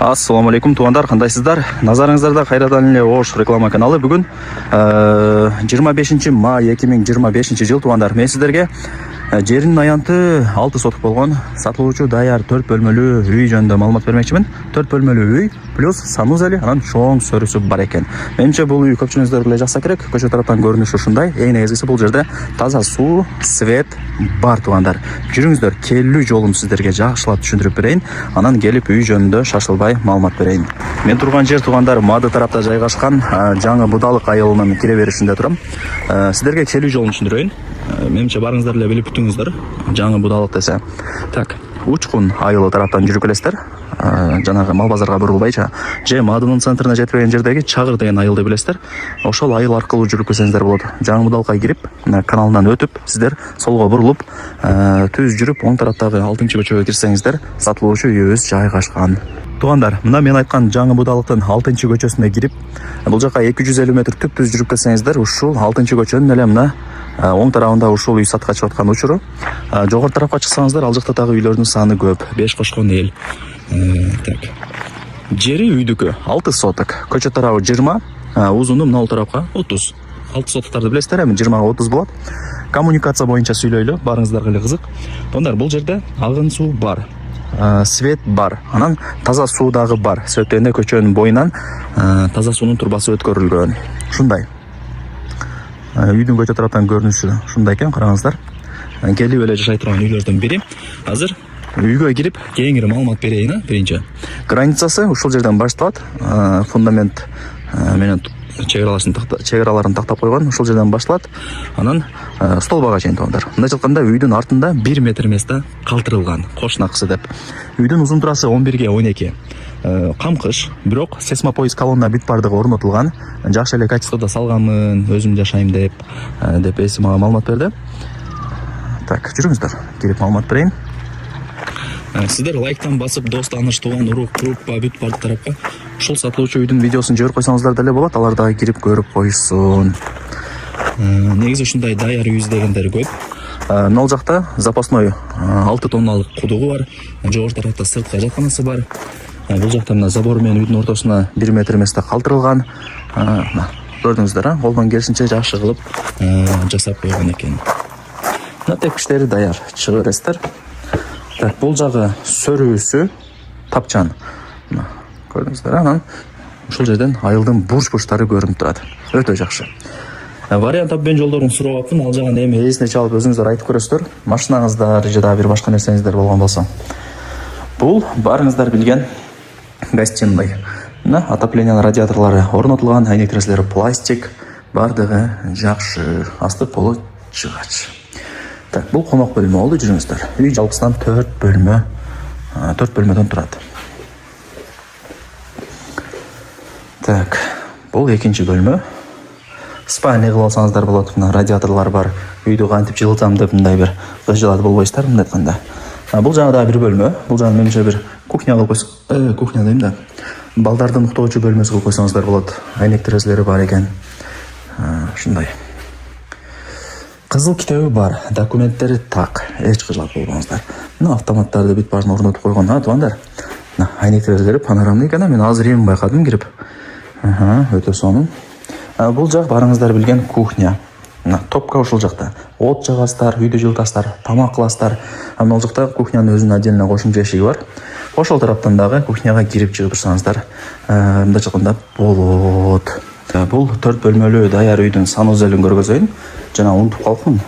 Ассаламу алейкум туғандар, қандайсыздар? Назарыңыздарда қайрадан эле Ош реклама каналы. Бүгін 25 май 2025 жыл туғандар. Мен сіздерге жерінің аянты 6 сотық болған сатылуучу даяр 4 бөлмөлүү үй жөнүндө маалымат бермекчимин. 4 бөлмөлүү үй плюс санузели, анан чоң сөрүсү бар экен. Менимче бул үй көпчүлүгүңүздөр биле жакса керек. Көчө тараптан көрүнүшү ушундай. Эң негизгиси бул жерде таза суу, свет бар туғандар. Жүрүңүздөр, келүү жолун сиздерге жакшылап түшүндүрүп берейин. Анан келип үй жөнүндө шашылбай маалымат берейин. Мен турган жер туғандар Мады тарапта жайгашкан жаңы Будалык айылынын кире беришинде турам. Сиздерге келүү жолун түшүндүрөйүн. Менимче барыңыздар эле билип бүтүңүздөр. Жаңы Будалык десе. Так, Учкун айылы тараптан жүрүп келесиздер. Жанагы мал базарга бурулбайча, же Мадынын центрине жетпеген жердеги Чагыр деген айылды билесиздер. Ошол айыл аркылуу жүрүп келсеңиздер болот. Жаңы Будалыкка кирип, каналынан өтүп, сиздер солго бурулуп, түз жүрүп, оң тараптагы 6-көчөгө кирсеңиздер, сатылуучу үйүбүз жайгашкан. Туғандар, мына мен айткан жаңы Будалыктын 6-көчөсүнө кирип, бул жака 250 метр түп-түз жүрүп келсеңиздер, ушул 6-көчөнүн эле мына оң тарабында ушул үй сатка чыгып аткан учуру. Жогору тарапка чыксаңыздар, ал жакта дагы үйлөрдүн саны көп, 5 кошкон эл. Так. Жери үйдүкү 6 соток, көчө тарабы 20, узуну мына тарапка 30. 6 сотоктарды билесиздер, эми 20га 30 болот. Коммуникация боюнча сүйлөйлү, барыңыздарга эле кызык. Ондар бул жерде агын суу бар. Свет бар, анан таза суу дагы бар. Свет дегенде көчөнүн боюнан таза суунун турбасы өткөрүлгөн. Ушундай. Үйдүн көчө тараптан көрүнүшү ушундай экен, караңыздар. Келип эле жашай турган үйлөрдүн бири. Азыр үйгө кирип кеңири маалымат берейин, биринчи. Границасы ушул жерден башталат. Фундамент менен чегераларын тактап койгон, ушул жерден башталат. Анан столбага чейин тугандар. Мындай жатканда үйдүн артында 1 метр месте калтырылган, кошнакысы деп. Үйдүн узун турасы 11ге 12. Камкыш, бирок сейсмопоиз колонна бүт бардыгы орнотулган. Жакшы эле качествода салганмын, өзүм жашайм деп эси мага маалымат берди. Так, жүрүңүздөр, кирип маалымат берейин. Сиздер лайктан басып, дос, тааныш, тууган, урук, группа бүт бардык тарапка ушул сатылуучу үйдүн видеосун жиберип койсоңуздар деле болот, алар дагы кирип көрүп койсун. Негизи ушундай даяр үй издегендер көп. Нол жакта запасной 6 тонналык кудугу бар. Жогору тарапта сыртка жатканасы бар. Бул жакта мына забор менен үйдүн ортосуна 1 метр месте калтырылган. Көрдүңүздөр, колдон келишинче жакшы кылып жасап койгон экен. Мына тепкичтери даяр, чыгып бересиздер. Так, бул жагы сөрүүсү тапчан. Көрдүңүздөр, анан ушул жерден айылдын бурч-бурчтары көрүнүп турат. Өтө жакшы. Вариант абмен жолдорун сурап, ал жагын эми эсине чалып өзүңүздөр айтып көрөсүздөр. Машинаңыздар же дагы бир башка нерсеңиздер болгон болсо. Бул барыңыздар билген гостиный. Мына отопление радиаторлары орнотулган, айнек терезелери пластик, бардыгы жакшы. Асты полу чыгач. Так, бул конок бөлмө болду, жүрүңүздөр. Үй жалпысынан 4 бөлмөдөн турат. Так, бул экинчи бөлмө. Спальня кылып алсаңыздар болот. Мына радиаторлар бар. Үйдү кантип жылытам деп мындай бир кыжылат болбойсуздар мындай айтканда. Бул жагы да бир бөлмө. Бул жагы менимче бир кухня кылып койсоң, кухня дейм да. Балдардын уктоочу бөлмөсү кылып койсоңуздар болот. Айнек терезелери бар экен. Ушундай. Кызыл китеби бар, документтери так, эч кыжылат болбоңуздар. Мына автоматтарды бүт баарын орнотуп койгон, тугандар. Мына айнек терезелери панорамный экен, мен азыр эми байкадым кирип. Өтө сонун. Бул жак барыңыздар билген кухня. Мына топка ушул жакта. От жагасыздар, үйдү жылытасыздар, тамак кыласыздар. Мына жакта кухнянын өзүнүн отдельно кошумча эшиги бар. Ошол тараптан дагы кухняга кирип чыгып турсаңыздар, мындай жатканда болот. Бул 4 бөлмөлүү даяр үйдүн санузелин көргөзөйүн. Жана унутуп калдым.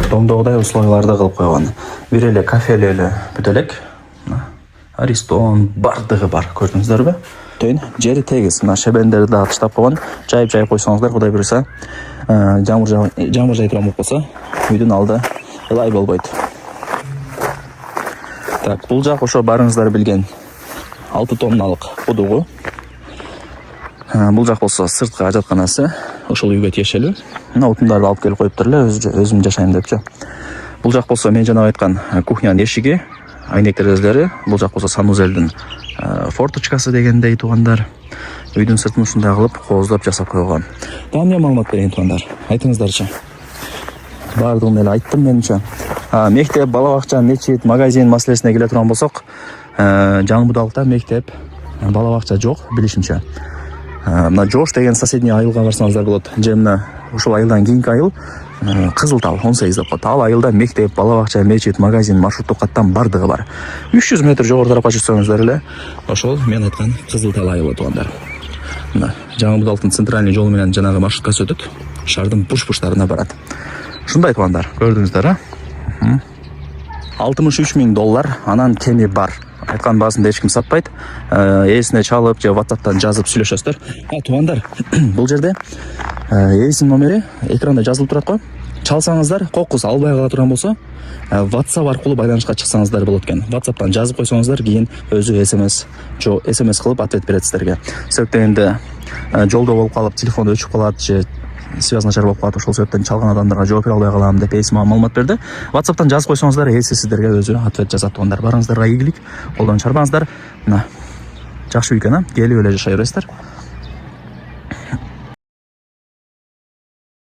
Домдогудай условияларды кылып койгон. Бир эле кафеле эле бүт элек. Аристон бардыгы бар, көрдүңүздөрбү? Жери тегиз, мына шебендерди да таштап койгон. Жайып койсоңуздар, Кудай буйруса, жамыр жай турган болуп калса, үйдүн алды ылай болбойт. Так, бул жак ошо барыңыздар билген 6 тонналык кудугу. Бул жак болсо сыртка жатканасы, ошол үйгө тиешелүү. Мына утундарды алып келип коюптур эле, өзүм жашайм депчи. Бул жак болсо мен жана айткан кухнянын эшиги, айнек терезелери, бул жак болсо санузелдин форточкасы дегендей тугандар. Үйдүн сыртын ушундай кылып кооздоп жасап койгон. Дагы эмне маалымат берейин тугандар? Айтыңыздарчы. Бардыгын эле айттым менимче. Мектеп, бала бакча, мечит, магазин маселесине келе турган болсок, жаңы будалыкта мектеп, бала бакча жок билишимче. Мына Жош деген соседний айылга барсаңыздар болот. Же мына ушул айылдан кийинки айыл Кызыл Тал 18 деп коет. Ал айылда мектеп, бала бакча, мечит, магазин, маршруттук каттан бардыгы бар. 300 метр жогору тарапка жүрсөңүздөр эле ошол мен айткан Кызыл Тал айылы туугандар. Мына жаңы будалыктын центральный жолу менен жанагы маршруткасы өтөт. Шаардын буш-буштарына барат. Ушундай туугандар, көрдүңүздөр, а? $63,000, анан кеми бар. Айткан баасында эч ким сатпайт. Ээсине чалып же WhatsApp'тан жазып сүйлөшөсүздөр. Туугандар, бул жерде ээсинин номери экранда жазылып турат го. Чалсаңыздар, кокус албай кала турган болсо, WhatsApp аркылуу байланышка чыксаңыздар болот экен. WhatsApp'тан жазып койсоңуздар, кийин өзү SMS кылып ответ берет сиздерге. Себептен энди жолдо болуп калып, телефон өчүп калат же связь начар болуп калат, ошол себептен чалган адамдарга жооп бере албай калам деп ээси мага маалымат берди. WhatsApp'тан жазып койсоңуздар, ээси сиздерге өзү ответ жазат туугандар. Барыңыздарга ийгилик, колдон чарбаңыздар. Мына жакшы үй экен, келип эле жашай бересиздер.